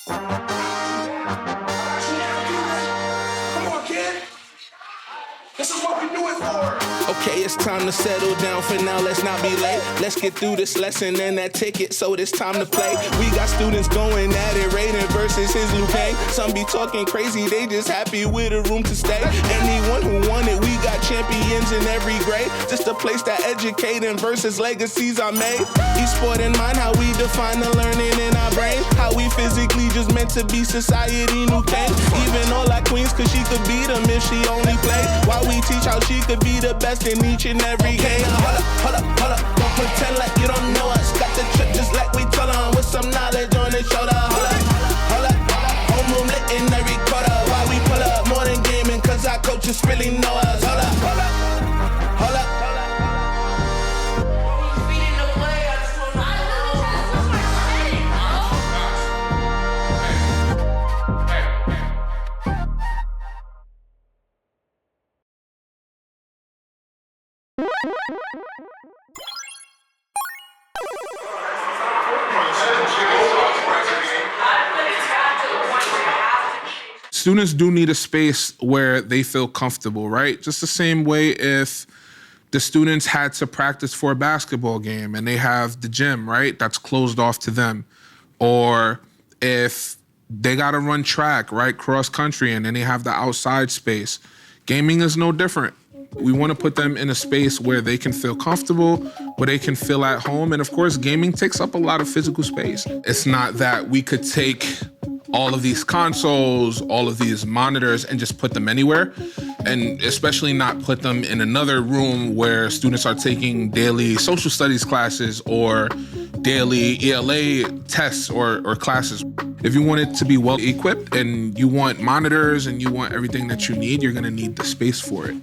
This is what we do it for. Okay, it's time to settle down for now, let's not be late. Let's get through this lesson and that ticket, so it's time to play. We got students going at it, Raiden versus his Luke. Some be talking crazy, they just happy with a room to stay. Anyone who want it, we got champions in every grade. Just a place that educating versus legacies are made. Esport in mind, how we define the learning in our brain. How we physically just meant to be society new came. Even all our queens, cause she could beat them if she only played. While we teach how she could be the best in each and every game. Hold up, don't pretend like you don't know us. Got the trip just like we told on with some knowledge on the shoulder. Hold up, homeroom lit in every quarter. Why we pull up more than gaming, cause our coaches really know us. Hold up. Students do need a space where they feel comfortable, right? Just the same way if the students had to practice for a basketball game and they have the gym, right? That's closed off to them. Or if they gotta run track, right? Cross country, and then they have the outside space. Gaming is no different. We wanna put them in a space where they can feel comfortable, where they can feel at home. And of course, gaming takes up a lot of physical space. It's not that we could take all of these consoles, all of these monitors, and just put them anywhere. And especially not put them in another room where students are taking daily social studies classes or daily ELA tests or classes. If you want it to be well equipped and you want monitors and you want everything that you need, you're gonna need the space for it.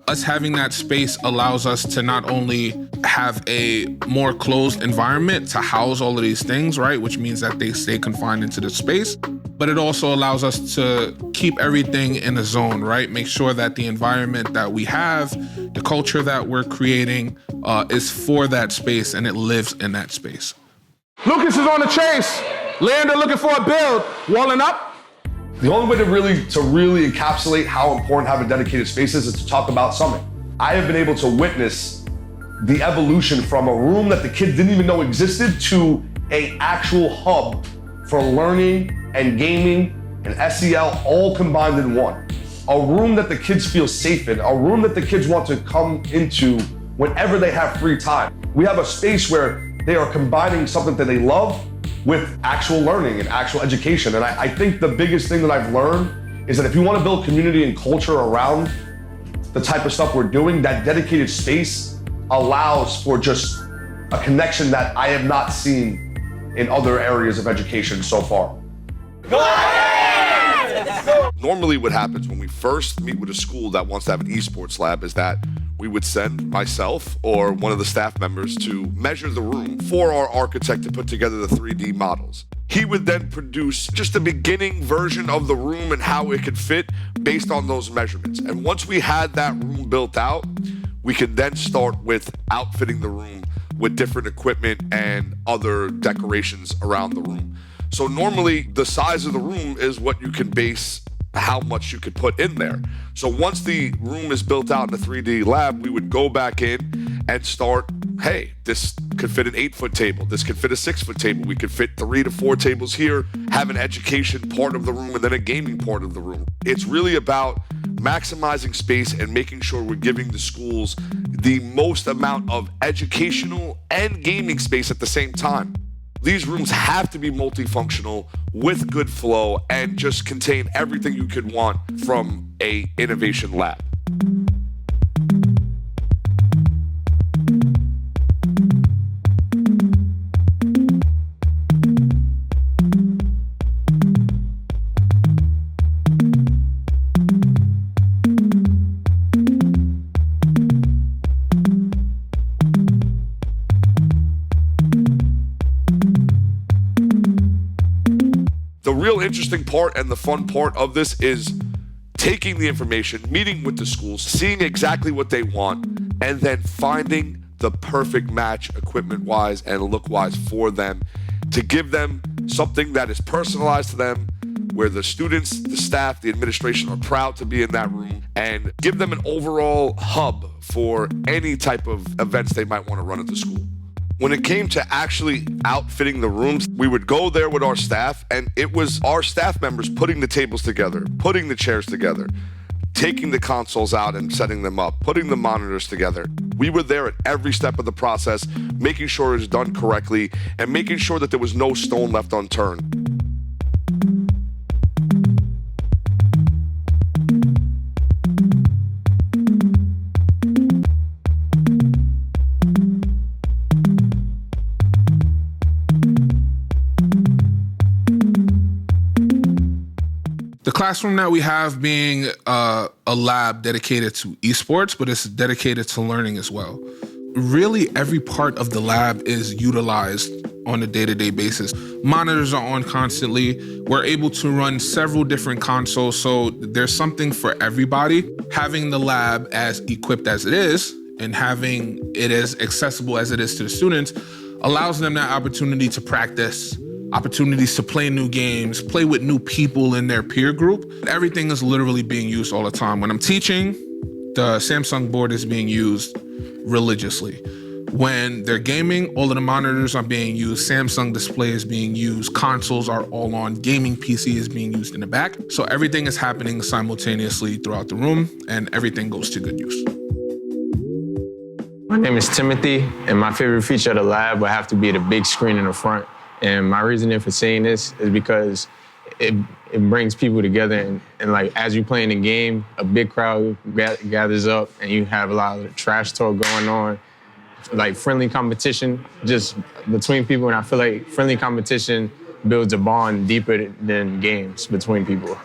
Us having that space allows us to not only have a more closed environment to house all of these things, right? Which means that they stay confined into the space, but it also allows us to keep everything in a zone, right? Make sure that the environment that we have, the culture that we're creating is for that space and it lives in that space. Lucas is on the chase. Leander looking for a build. Walling up. The only way to really encapsulate how important having dedicated spaces is to talk about Summit. I have been able to witness the evolution from a room that the kids didn't even know existed to an actual hub for learning and gaming and SEL all combined in one. A room that the kids feel safe in, a room that the kids want to come into whenever they have free time. We have a space where they are combining something that they love with actual learning and actual education. And I think the biggest thing that I've learned is that if you want to build community and culture around the type of stuff we're doing, that dedicated space allows for just a connection that I have not seen in other areas of education so far. Normally what happens when we first meet with a school that wants to have an esports lab is that we would send myself or one of the staff members to measure the room for our architect to put together the 3D models. He would then produce just a beginning version of the room and how it could fit based on those measurements. And once we had that room built out, we can then start with outfitting the room with different equipment and other decorations around the room. So normally the size of the room is what you can base how much you could put in there. So once the room is built out in the 3D lab, we would go back in and start, hey, this could fit an 8-foot table. This could fit a 6-foot table. We could fit 3 to 4 tables here, have an education part of the room and then a gaming part of the room. It's really about maximizing space and making sure we're giving the schools the most amount of educational and gaming space at the same time. These rooms have to be multifunctional with good flow and just contain everything you could want from an innovation lab. The real interesting part and the fun part of this is taking the information, meeting with the schools, seeing exactly what they want, and then finding the perfect match equipment-wise and look-wise for them to give them something that is personalized to them, where the students, the staff, the administration are proud to be in that room, and give them an overall hub for any type of events they might want to run at the school. When it came to actually outfitting the rooms, we would go there with our staff, and it was our staff members putting the tables together, putting the chairs together, taking the consoles out and setting them up, putting the monitors together. We were there at every step of the process, making sure it was done correctly and making sure that there was no stone left unturned. The classroom that we have being a lab dedicated to esports, but it's dedicated to learning as well. Really, every part of the lab is utilized on a day-to-day basis. Monitors are on constantly. We're able to run several different consoles, so there's something for everybody. Having the lab as equipped as it is and having it as accessible as it is to the students allows them that opportunity to practice, opportunities to play new games, play with new people in their peer group. Everything is literally being used all the time. When I'm teaching, the Samsung board is being used religiously. When they're gaming, all of the monitors are being used, Samsung display is being used, consoles are all on, gaming PC is being used in the back. So everything is happening simultaneously throughout the room, and everything goes to good use. My name is Timothy, and my favorite feature of the lab would have to be the big screen in the front. And my reasoning for saying this is because it brings people together, and like as you play in the game, a big crowd gathers up and you have a lot of trash talk going on, like friendly competition just between people. And I feel like friendly competition builds a bond deeper than games between people.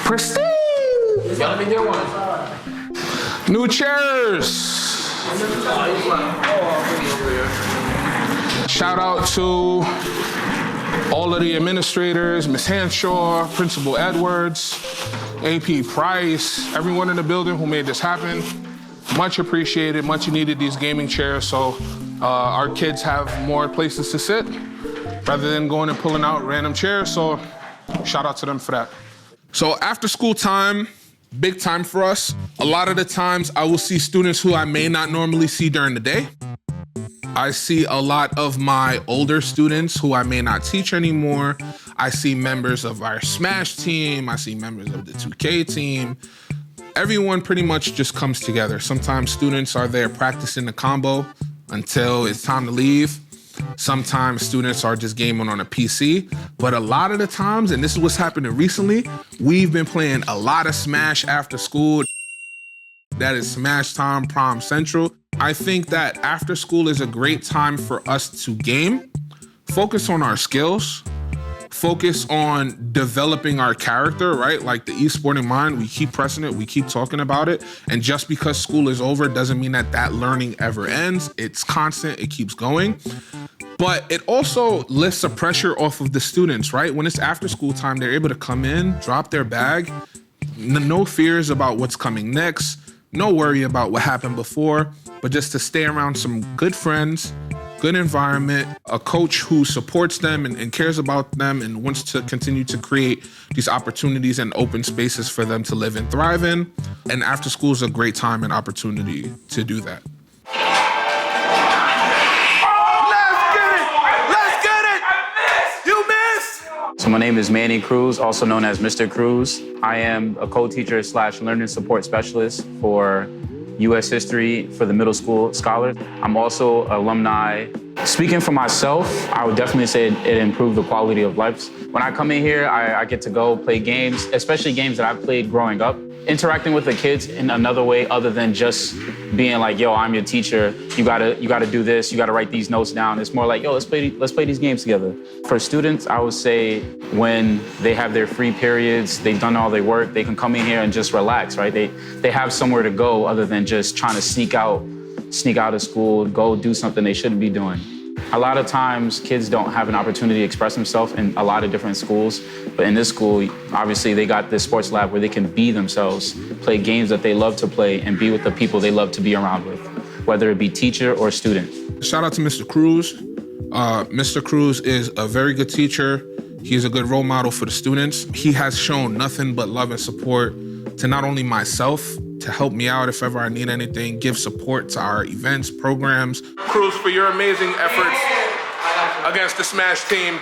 Pristine! New chairs. Shout out to all of the administrators, Ms. Hanshaw, Principal Edwards, AP Price, everyone in the building who made this happen. Much appreciated, much needed these gaming chairs so our kids have more places to sit rather than going and pulling out random chairs. So shout out to them for that. So after school time, big time for us. A lot of the times I will see students who I may not normally see during the day. I see a lot of my older students who I may not teach anymore. I see members of our Smash team. I see members of the 2K team. Everyone pretty much just comes together. Sometimes students are there practicing the combo until it's time to leave. Sometimes students are just gaming on a PC, but a lot of the times, and this is what's happening recently, we've been playing a lot of Smash after school. That is Smash time, Prom Central. I think that after school is a great time for us to game, focus on our skills, focus on developing our character, right? Like the esporting mind, we keep pressing it, we keep talking about it. And just because school is over doesn't mean that that learning ever ends. It's constant, it keeps going. But it also lifts the pressure off of the students, right? When it's after school time, they're able to come in, drop their bag, no fears about what's coming next, no worry about what happened before, but just to stay around some good friends, good environment, a coach who supports them and cares about them and wants to continue to create these opportunities and open spaces for them to live and thrive in. And after school is a great time and opportunity to do that. So my name is Manny Cruz, also known as Mr. Cruz. I am a co-teacher / learning support specialist for U.S. history for the middle school scholars. I'm also alumni. Speaking for myself, I would definitely say it improved the quality of life. When I come in here, I get to go play games, especially games that I've played growing up. Interacting with the kids in another way other than just being like, yo, I'm your teacher. You gotta do this. You gotta write these notes down. It's more like, yo, let's play these games together. For students, I would say when they have their free periods, they've done all their work, they can come in here and just relax, right? They have somewhere to go other than just trying to sneak out of school, go do something they shouldn't be doing. A lot of times kids don't have an opportunity to express themselves in a lot of different schools, but in this school, obviously they got this sports lab where they can be themselves, play games that they love to play, and be with the people they love to be around with, whether it be teacher or student. Shout out to Mr. Cruz. Mr. Cruz is a very good teacher. He's a good role model for the students. He has shown nothing but love and support to not only myself, to help me out if ever I need anything, give support to our events, programs. Cruz, for your amazing efforts against the Smash team.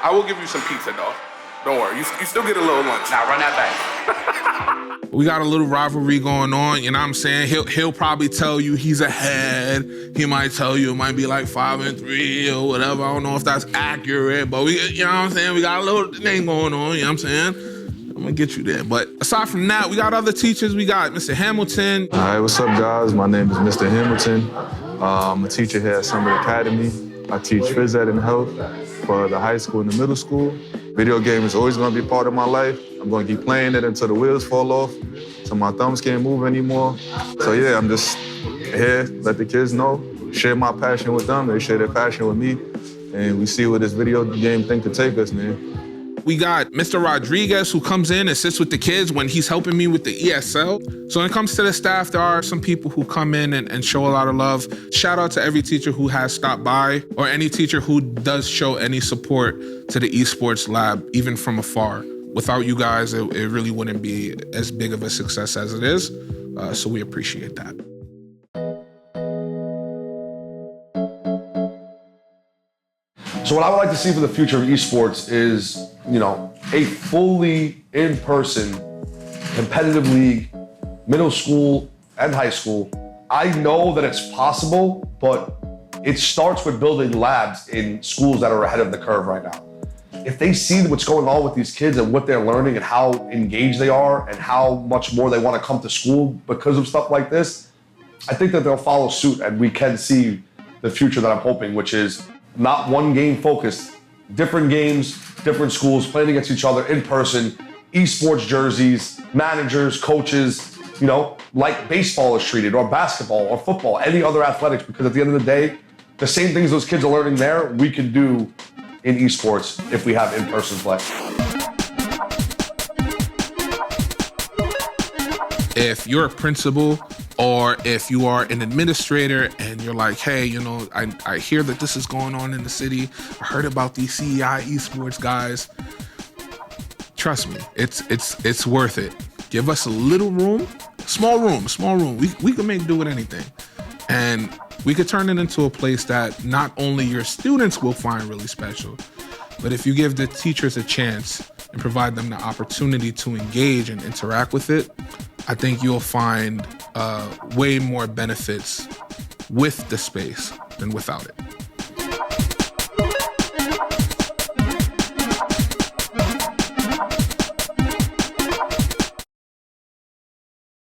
I will give you some pizza, though. Don't worry, you still get a little lunch. Now run that back. We got a little rivalry going on, you know what I'm saying? He'll probably tell you he's ahead. He might tell you it might be like 5-3 or whatever. I don't know if that's accurate, but you know what I'm saying? We got a little thing going on, you know what I'm saying? I'm gonna get you there. But aside from that, we got other teachers. We got Mr. Hamilton. All right, what's up, guys? My name is Mr. Hamilton. I'm a teacher here at Summit Academy. I teach phys ed and health for the high school and the middle school. Video game is always gonna be a part of my life. I'm gonna keep playing it until the wheels fall off, so my thumbs can't move anymore. So yeah, I'm just here, let the kids know, share my passion with them, they share their passion with me, and we see where this video game thing could take us, man. We got Mr. Rodriguez, who comes in and sits with the kids when he's helping me with the ESL. So when it comes to the staff, there are some people who come in and show a lot of love. Shout out to every teacher who has stopped by, or any teacher who does show any support to the esports lab, even from afar. Without you guys, it really wouldn't be as big of a success as it is. So we appreciate that. So what I would like to see for the future of esports is, you know, a fully in-person competitive league, middle school and high school. I know that it's possible, but it starts with building labs in schools that are ahead of the curve right now. If they see what's going on with these kids and what they're learning and how engaged they are and how much more they want to come to school because of stuff like this, I think that they'll follow suit, and we can see the future that I'm hoping, which is not one game focused, different games, different schools playing against each other in person, esports jerseys, managers, coaches, you know, like baseball is treated, or basketball or football, any other athletics, because at the end of the day, the same things those kids are learning there, we can do in esports if we have in-person play. If you're a principal, or if you are an administrator and you're like, hey, you know, I hear that this is going on in the city. I heard about these CEI Esports guys. Trust me, it's worth it. Give us a little room, small room. We can make do with anything. And we could turn it into a place that not only your students will find really special, but if you give the teachers a chance and provide them the opportunity to engage and interact with it, I think you'll find way more benefits with the space than without it.